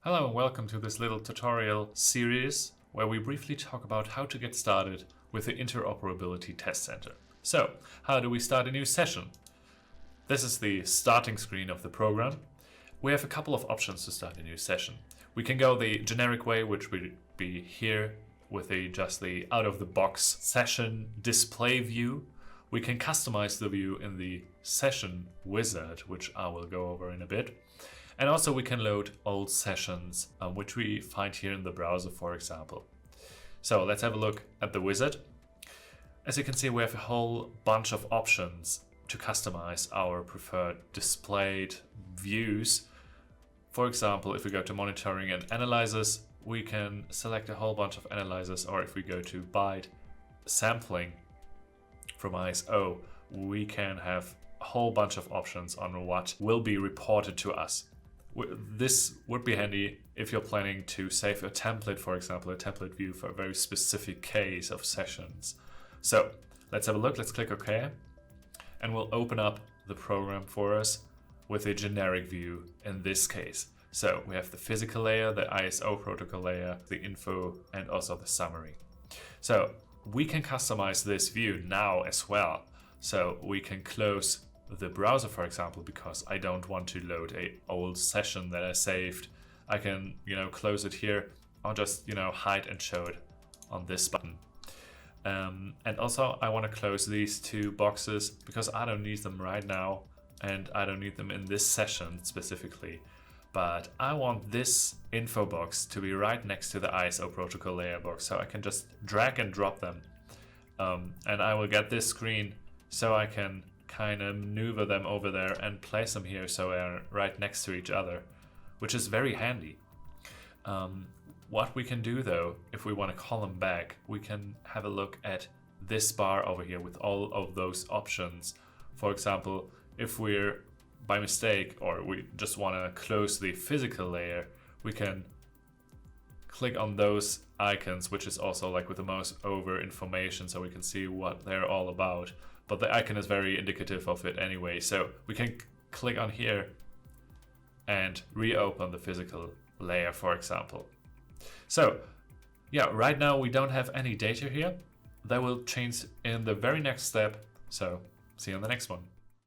Hello and welcome to this little tutorial series where we briefly talk about how to get started with the Interoperability Test Center. So, how do we start a new session? This is the starting screen of the program. We have a couple of options to start a new session. We can go the generic way, which would be here with just the out-of-the-box session display view. We can customize the view in the session wizard, which I will go over in a bit. And also we can load old sessions, which we find here in the browser, for example. So let's have a look at the wizard. As you can see, we have a whole bunch of options to customize our preferred displayed views. For example, if we go to monitoring and analyzers, we can select a whole bunch of analyzers, or if we go to byte sampling from ISO, we can have a whole bunch of options on what will be reported to us. This would be handy if you're planning to save a template, for example, a template view for a very specific case of sessions. So let's have a look, let's click OK, and we'll open up the program for us with a generic view in this case. So we have the physical layer, the ISO protocol layer, the info, and also the summary. So we can customize this view now as well. So we can close the browser, for example, because I don't want to load an old session that I saved. I can, close it here. I'll just, hide and show it on this button. And also I want to close these two boxes because I don't need them right now and I don't need them in this session specifically. But I want this info box to be right next to the ISO protocol layer box, so I can just drag and drop them. And I will get this screen so I can kind of maneuver them over there and place them here so they're right next to each other, which is very handy. What we can do though, if we want to call them back, we can have a look at this bar over here with all of those options. For example, if we're by mistake or we just want to close the physical layer, we can click on those icons, which is also like with the mouse over information, so we can see what they're all about. But the icon is very indicative of it anyway, so we can click on here and reopen the physical layer, for example. So yeah, right now we don't have any data here. That will change in the very next step, so see you on the next one.